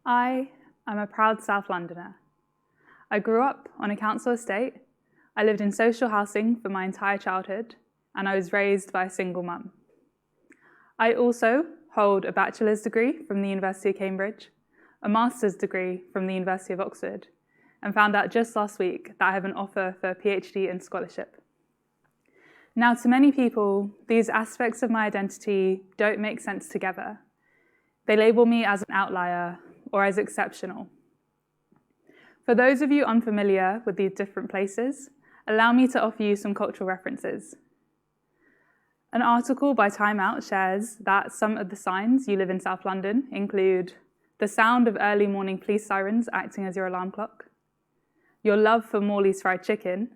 I am a proud South Londoner. I grew up on a council estate, I lived in social housing for my entire childhood, and I was raised by a single mum. I also hold a bachelor's degree from the University of Cambridge, a master's degree from the University of Oxford, and found out just last week that I have an offer for a PhD in scholarship. Now, to many people, these aspects of my identity don't make sense together. They label me as an outlier or as exceptional. For those of you unfamiliar with these different places, allow me to offer you some cultural references. An article by Time Out shares that some of the signs you live in South London include the sound of early morning police sirens acting as your alarm clock, your love for Morley's fried chicken,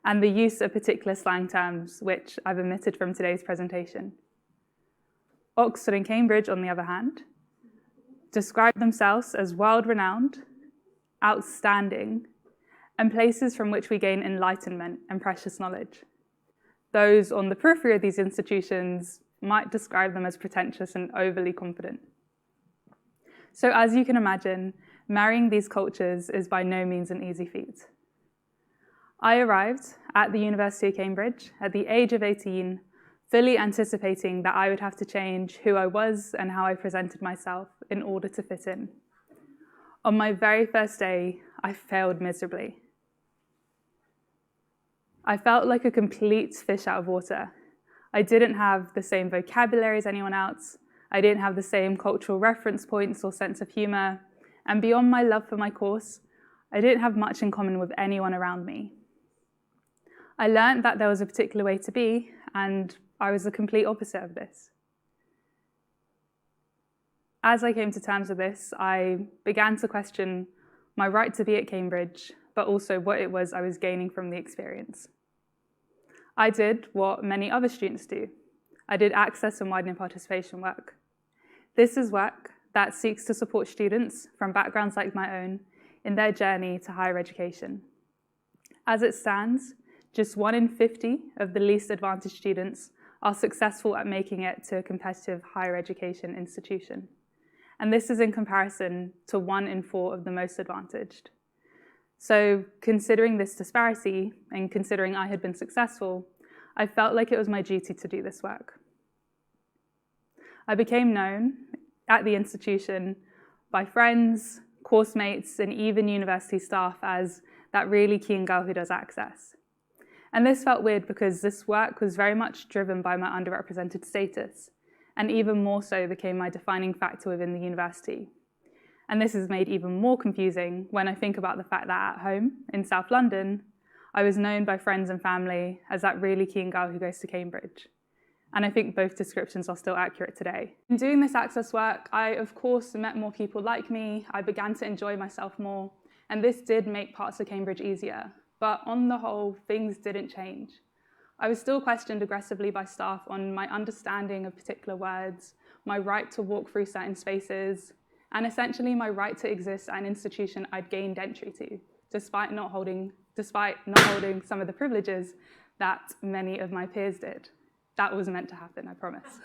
and the use of particular slang terms, which I've omitted from today's presentation. Oxford and Cambridge, on the other hand, describe themselves as world-renowned, outstanding, and places from which we gain enlightenment and precious knowledge. Those on the periphery of these institutions might describe them as pretentious and overly confident. So as you can imagine, marrying these cultures is by no means an easy feat. I arrived at the University of Cambridge at the age of 18, fully anticipating that I would have to change who I was and how I presented myself in order to fit in. On my very first day, I failed miserably. I felt like a complete fish out of water. I didn't have the same vocabulary as anyone else. I didn't have the same cultural reference points or sense of humour. And beyond my love for my course, I didn't have much in common with anyone around me. I learned that there was a particular way to be, and I was the complete opposite of this. As I came to terms with this, I began to question my right to be at Cambridge, but also what it was I was gaining from the experience. I did what many other students do. I did access and widening participation work. This is work that seeks to support students from backgrounds like my own in their journey to higher education. As it stands, just 1 in 50 of the least advantaged students are successful at making it to a competitive higher education institution. And this is in comparison to 1 in 4 of the most advantaged. So considering this disparity and considering I had been successful, I felt like it was my duty to do this work. I became known at the institution by friends, course mates, and even university staff as that really keen girl who does access. And this felt weird because this work was very much driven by my underrepresented status, and even more so became my defining factor within the university. And this is made even more confusing when I think about the fact that at home in South London, I was known by friends and family as that really keen girl who goes to Cambridge. And I think both descriptions are still accurate today. In doing this access work, I of course met more people like me, I began to enjoy myself more, and this did make parts of Cambridge easier. But on the whole, things didn't change. I was still questioned aggressively by staff on my understanding of particular words, my right to walk through certain spaces, and essentially my right to exist at an institution I'd gained entry to, despite not holding some of the privileges that many of my peers did. That was meant to happen, I promise.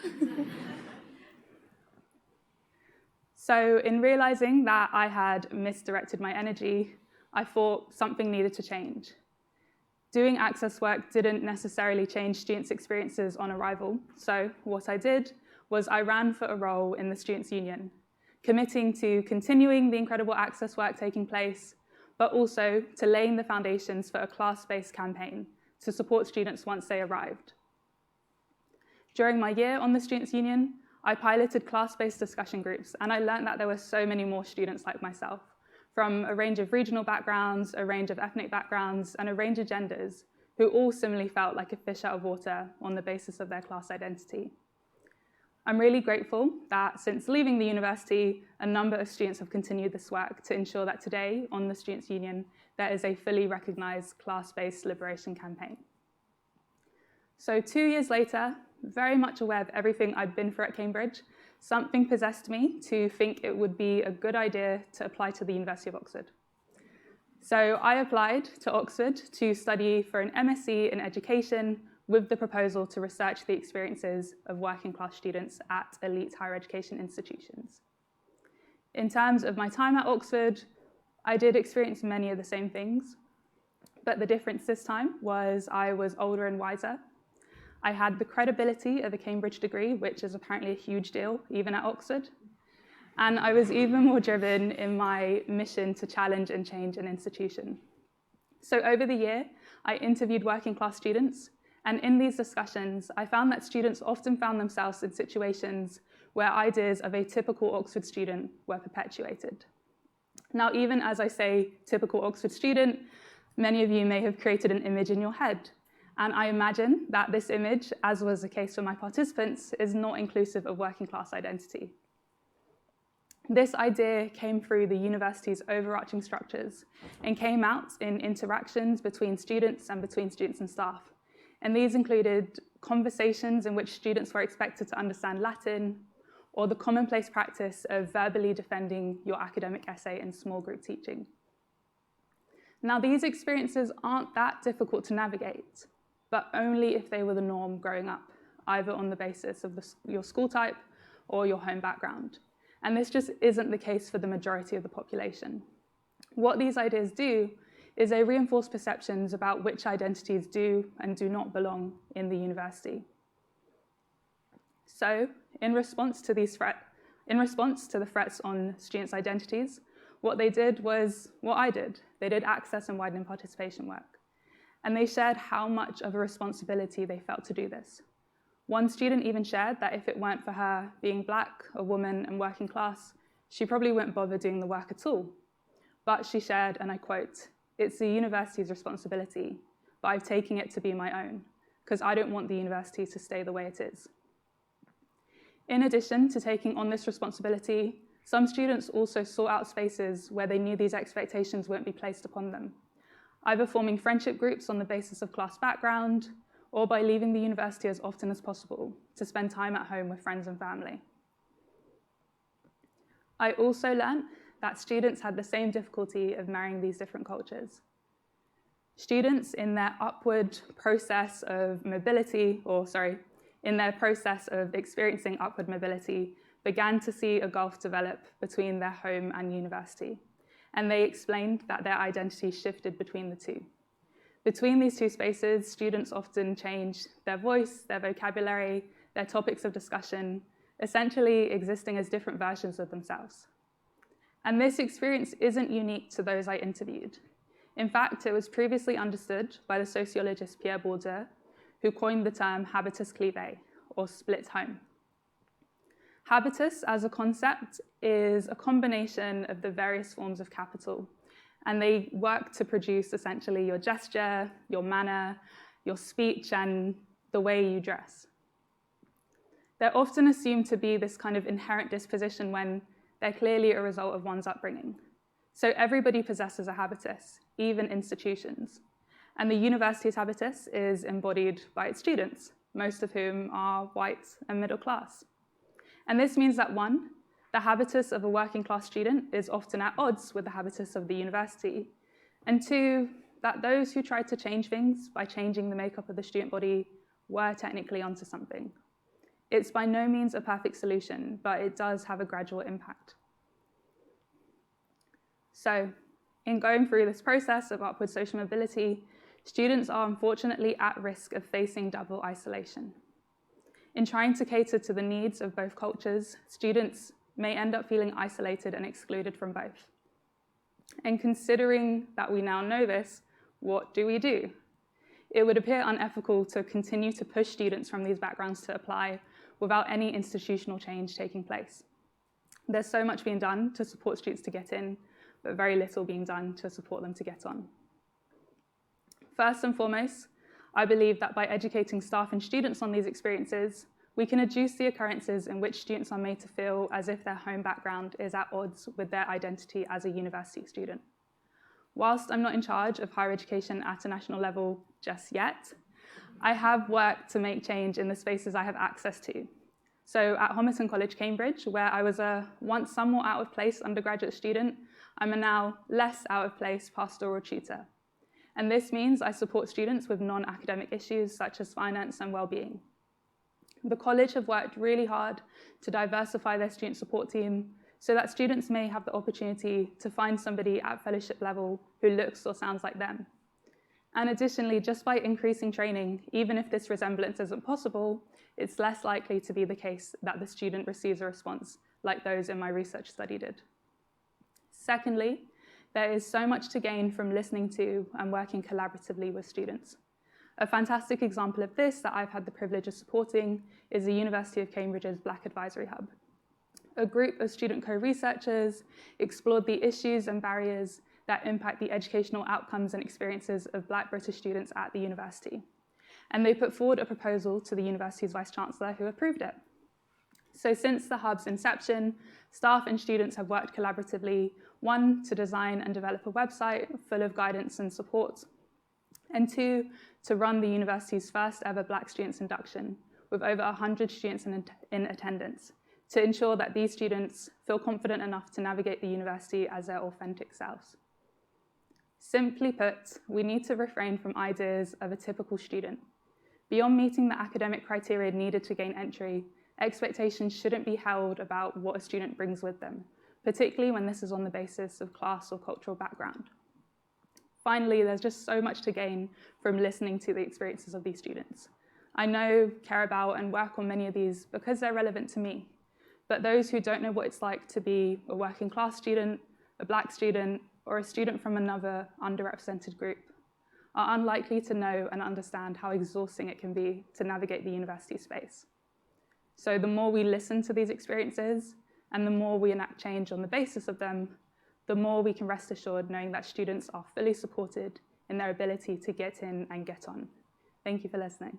So in realizing that I had misdirected my energy, I thought something needed to change. Doing access work didn't necessarily change students' experiences on arrival. So what I did was I ran for a role in the Students' Union, committing to continuing the incredible access work taking place, but also to laying the foundations for a class-based campaign to support students once they arrived. During my year on the Students' Union, I piloted class-based discussion groups, and I learned that there were so many more students like myself, from a range of regional backgrounds, a range of ethnic backgrounds, and a range of genders, who all similarly felt like a fish out of water on the basis of their class identity. I'm really grateful that since leaving the university, a number of students have continued this work to ensure that today, on the Students' Union, there is a fully recognised class-based liberation campaign. So 2 years later, very much aware of everything I'd been through at Cambridge, something possessed me to think it would be a good idea to apply to the University of Oxford. So I applied to Oxford to study for an MSc in education with the proposal to research the experiences of working class students at elite higher education institutions. In terms of my time at Oxford, I did experience many of the same things, but the difference this time was I was older and wiser. I had the credibility of a Cambridge degree, which is apparently a huge deal, even at Oxford. And I was even more driven in my mission to challenge and change an institution. So over the year, I interviewed working class students, and in these discussions, I found that students often found themselves in situations where ideas of a typical Oxford student were perpetuated. Now, even as I say typical Oxford student, many of you may have created an image in your head. And I imagine that this image, as was the case for my participants, is not inclusive of working class identity. This idea came through the university's overarching structures and came out in interactions between students and staff. And these included conversations in which students were expected to understand Latin, or the commonplace practice of verbally defending your academic essay in small group teaching. Now, these experiences aren't that difficult to navigate, but only if they were the norm growing up, either on the basis of your school type or your home background. And this just isn't the case for the majority of the population. What these ideas do is they reinforce perceptions about which identities do and do not belong in the university. So, in response to the threats on students' identities, what they did was what I did. They did access and widening participation work. And they shared how much of a responsibility they felt to do this. One student even shared that if it weren't for her being Black, a woman, and working class, she probably wouldn't bother doing the work at all. But she shared, and I quote, "It's the university's responsibility, but I've taken it to be my own, because I don't want the university to stay the way it is." In addition to taking on this responsibility, some students also sought out spaces where they knew these expectations wouldn't be placed upon them, either forming friendship groups on the basis of class background, or by leaving the university as often as possible to spend time at home with friends and family. I also learned that students had the same difficulty of marrying these different cultures. Students in their process of experiencing upward mobility, began to see a gulf develop between their home and university. And they explained that their identity shifted between the two. Between these two spaces, students often changed their voice, their vocabulary, their topics of discussion, essentially existing as different versions of themselves. And this experience isn't unique to those I interviewed. In fact, it was previously understood by the sociologist Pierre Bourdieu, who coined the term habitus clivé, or split home. Habitus as a concept is a combination of the various forms of capital, and they work to produce essentially your gesture, your manner, your speech, and the way you dress. They're often assumed to be this kind of inherent disposition when they're clearly a result of one's upbringing. So everybody possesses a habitus, even institutions. And the university's habitus is embodied by its students, most of whom are white and middle class. And this means that one, the habitus of a working class student is often at odds with the habitus of the university. And two, that those who tried to change things by changing the makeup of the student body were technically onto something. It's by no means a perfect solution, but it does have a gradual impact. So, in going through this process of upward social mobility, students are unfortunately at risk of facing double isolation. In trying to cater to the needs of both cultures, students may end up feeling isolated and excluded from both. And considering that we now know this, what do we do? It would appear unethical to continue to push students from these backgrounds to apply without any institutional change taking place. There's so much being done to support students to get in, but very little being done to support them to get on. First and foremost, I believe that by educating staff and students on these experiences, we can reduce the occurrences in which students are made to feel as if their home background is at odds with their identity as a university student. Whilst I'm not in charge of higher education at a national level just yet, I have worked to make change in the spaces I have access to. So at Homerton College, Cambridge, where I was a once somewhat out of place undergraduate student, I'm a now less out of place pastoral tutor. And this means I support students with non-academic issues such as finance and well-being. The college have worked really hard to diversify their student support team, so that students may have the opportunity to find somebody at fellowship level who looks or sounds like them. And additionally, just by increasing training, even if this resemblance isn't possible, it's less likely to be the case that the student receives a response like those in my research study did. Secondly, there is so much to gain from listening to and working collaboratively with students. A fantastic example of this that I've had the privilege of supporting is the University of Cambridge's Black Advisory Hub. A group of student co-researchers explored the issues and barriers that impact the educational outcomes and experiences of Black British students at the university. And they put forward a proposal to the university's Vice-Chancellor, who approved it. So since the hub's inception, staff and students have worked collaboratively, one, to design and develop a website full of guidance and support, and two, to run the university's first ever Black Students Induction, with over 100 students in attendance, to ensure that these students feel confident enough to navigate the university as their authentic selves. Simply put, we need to refrain from ideas of a typical student. Beyond meeting the academic criteria needed to gain entry, expectations shouldn't be held about what a student brings with them, particularly when this is on the basis of class or cultural background. Finally, there's just so much to gain from listening to the experiences of these students. I know, care about, and work on many of these because they're relevant to me. But those who don't know what it's like to be a working class student, a Black student, or a student from another underrepresented group are unlikely to know and understand how exhausting it can be to navigate the university space. So the more we listen to these experiences and the more we enact change on the basis of them, the more we can rest assured knowing that students are fully supported in their ability to get in and get on. Thank you for listening.